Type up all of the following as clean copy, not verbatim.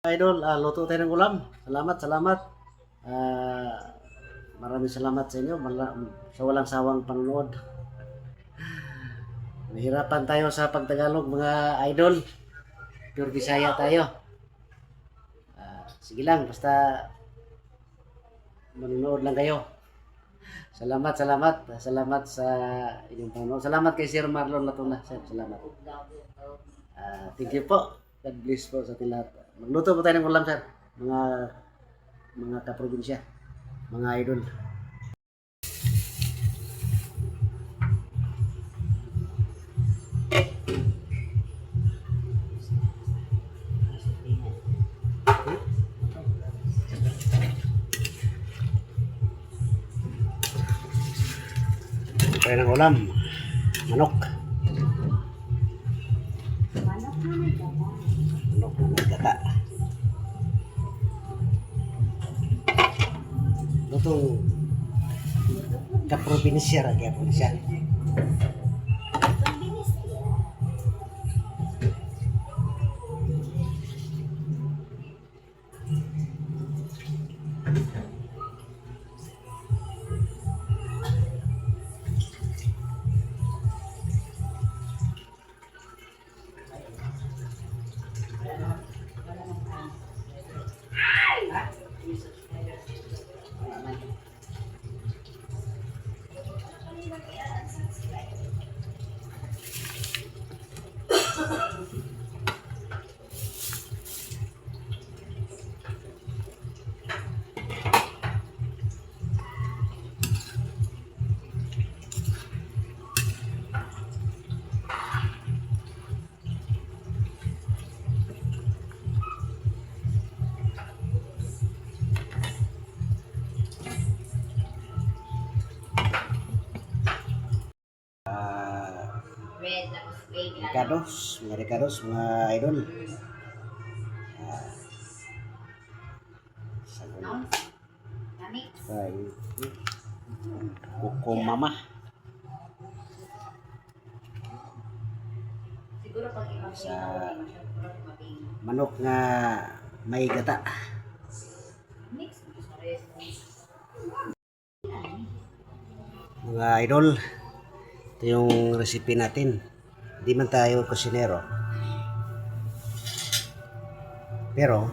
Idol, luto tayo ng ulam. Salamat, salamat. Ah, maraming salamat sa inyo sa walang sawang panonood. Nahirapan tayo sa pagtagalog mga idol. Pure Bisaya tayo. Sige lang, basta manonood lang kayo. Salamat, salamat. Salamat sa inyong panonood. Salamat kay Sir Marlon Latuna. Sir, salamat. Thank you po. God bless po sa ating lahat. Magluto po tayo ng ulam, sir. Mga kaprobinsya, mga idol. Tayo ng ulam. Manok. Manok na may gata. Lutong kaprobinsya ra kaya po siya. Ricardos, mga idol. Sagun. Kuko mama. Sa manok nga may gata. Mga idol, ito yung recipe natin. Hindi man tayo kusinero. Pero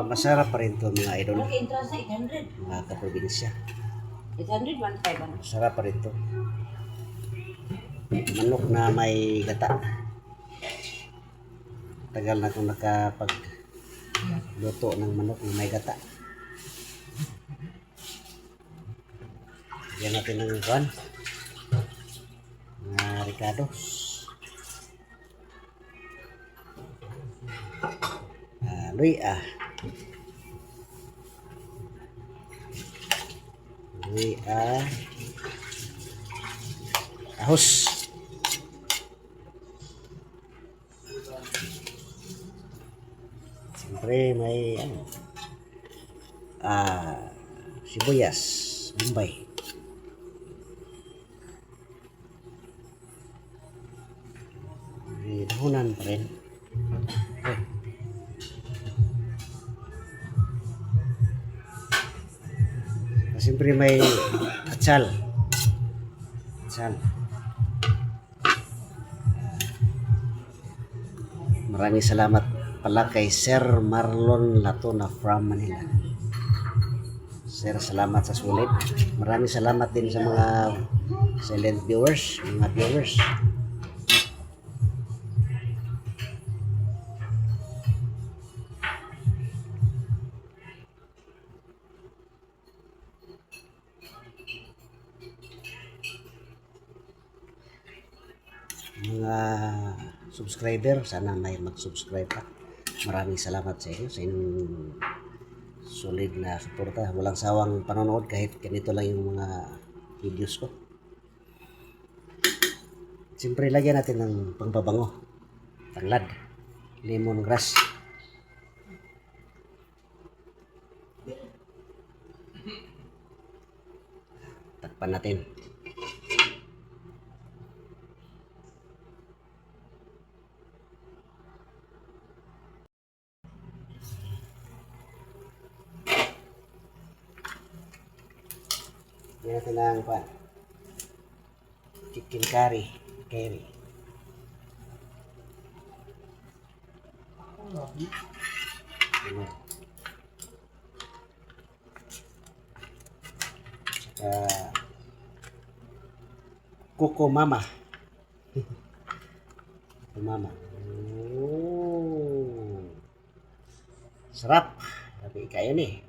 masarap pa rin ito mga idol. Mga kaprobinsya. 800, 1,500. Masarap pa rin ito. Manok na may gata. Tagal na itong nakapagluto ng manok na may gata. Yan natin ng kuwan. Mga Ricardos. Luya. Ahos. Siyempre may sibuyas, Bombay. May dahunan pa rin. Okay. Siyempre may atsal. Maraming salamat pala kay Sir Marlon Latuna from Manila. Sir, salamat sa sulit. Maraming salamat din sa mga silent viewers, mga viewers. Mga subscriber, sana may mag-subscribe pa. Maraming salamat sa inyo, sa inyong solid na suporta. Walang sawang panonood kahit ganito lang yung mga videos ko. Siyempre, lagyan natin ng pangbabango. Tanglad, lemongrass. Takpan natin. Yan natin ang pan. Chicken curry. Curry. Ano? Saka Coco Mama. Coco Mama. Oh. Sarap. Tapi kayo ni.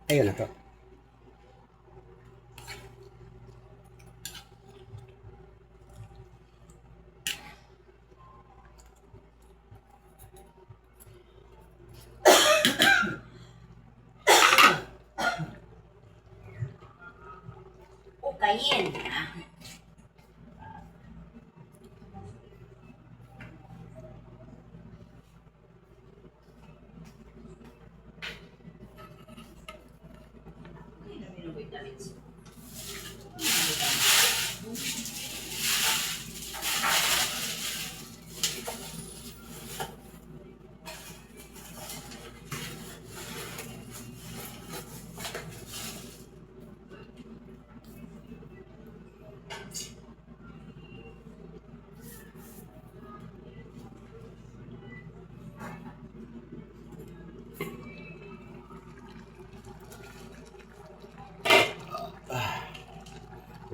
Ayun na to. Kayin.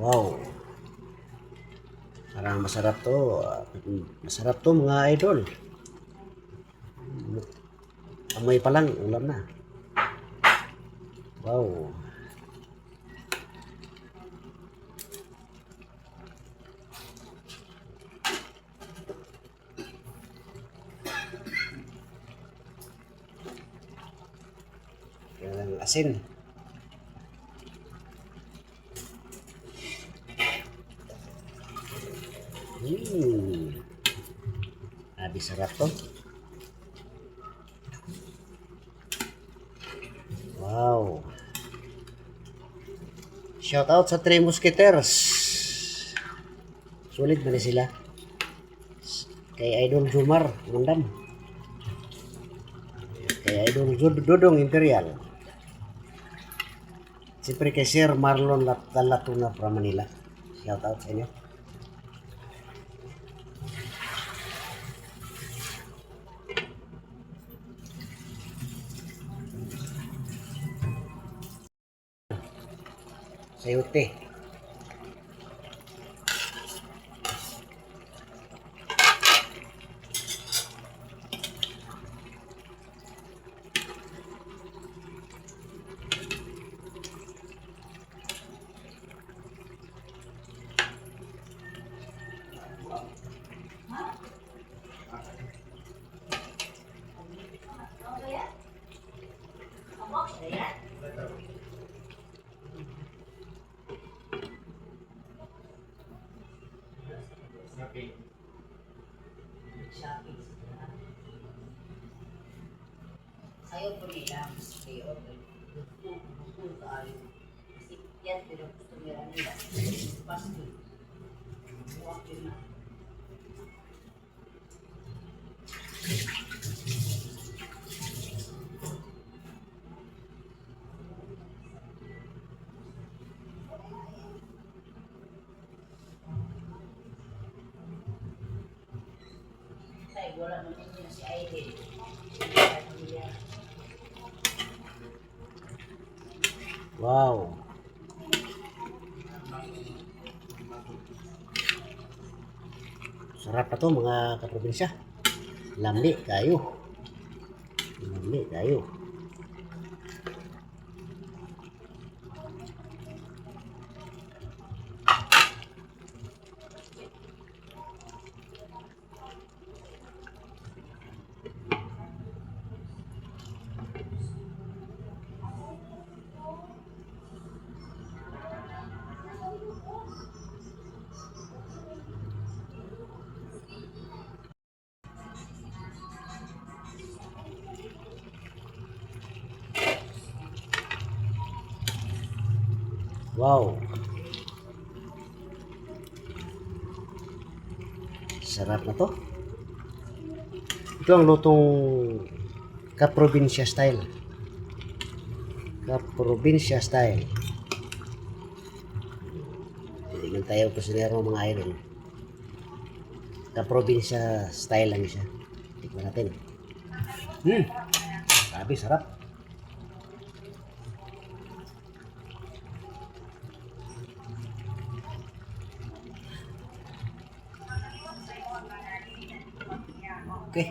Wow. Parang masarap to. Masarap to mga idol. Amoy pa lang, ulam na. Wow. Yan ang asin. Habis sarap to. Wow. Shout out sa Three Musketeers. Sulit ba na sila? Kay Idol Jumar Mandam. Kay Idol Dodong Imperial. Siyempre kay Sir Marlon Latuna from Manila. Shout out sa inyo. Sayote. Ayaw po nila. Ayaw po. Kung tayo. Kasi yan, pero gusto nila nila. Pasto. Buwak yun na. Ay, wala naman yun si Aiden. Wow. Sarap pa to mga kaprobinsya. Lambi kayo. Lambi kayo. Wow. Sarap na to. Ito ang lutong Kaprobinsya style. Kaprobinsya style. Tingnan tayo kusinero mga idol. Kaprobinsya style lang siya. Tingnan natin. Sabi, sarap. Okay.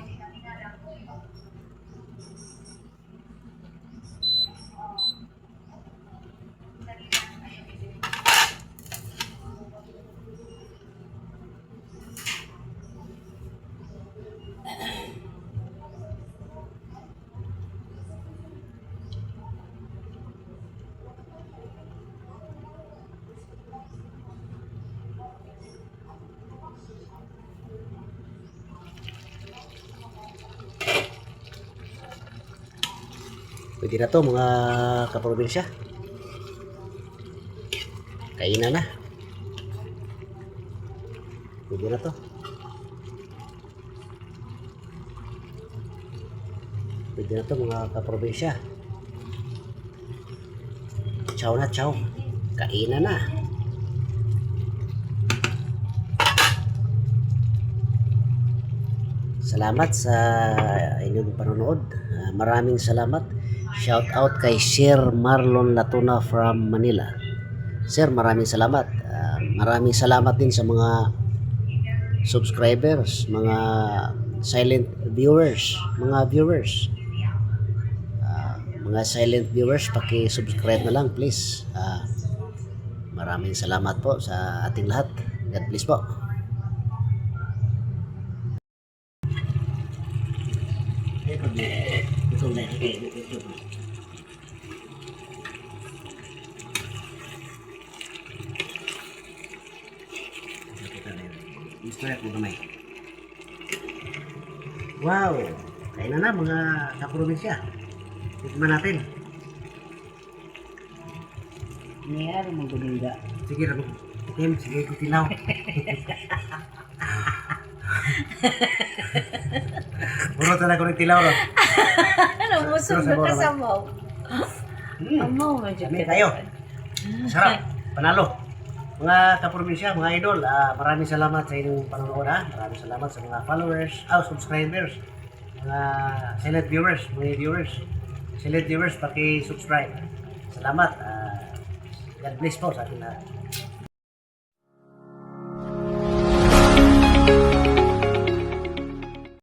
Pwede na to mga kaprobinsya. Kainan na. Pwede na to. Pwede na to mga kaprobinsya. Chow na chow. Kainan na. Salamat sa inyong panonood. Maraming salamat. Shout out kay Sir Marlon Latuna from Manila. Sir, maraming salamat. Maraming salamat din sa mga subscribers, mga silent viewers, mga viewers. Mga silent viewers, paki-subscribe na lang please. Maraming salamat po sa ating lahat. God bless po. Wow, kaya na mga kaprobinsya. Tikman natin. Mayroon mong gulinda. Sige, Ramo. Tikim, sige, kutilaw. Puro talaga ko ng tilaw, Ram. Ano mo sunod ka sa mo? Amaw mo dyan. Kami tayo. Sarap. Panalo. Mga kaprobinsya, mga idol, maraming salamat sa inyong panonood. Maraming salamat sa mga followers, subscribers, mga silent viewers, mga viewers. Silent viewers, paki-subscribe. Salamat. God bless po sa ating lahat.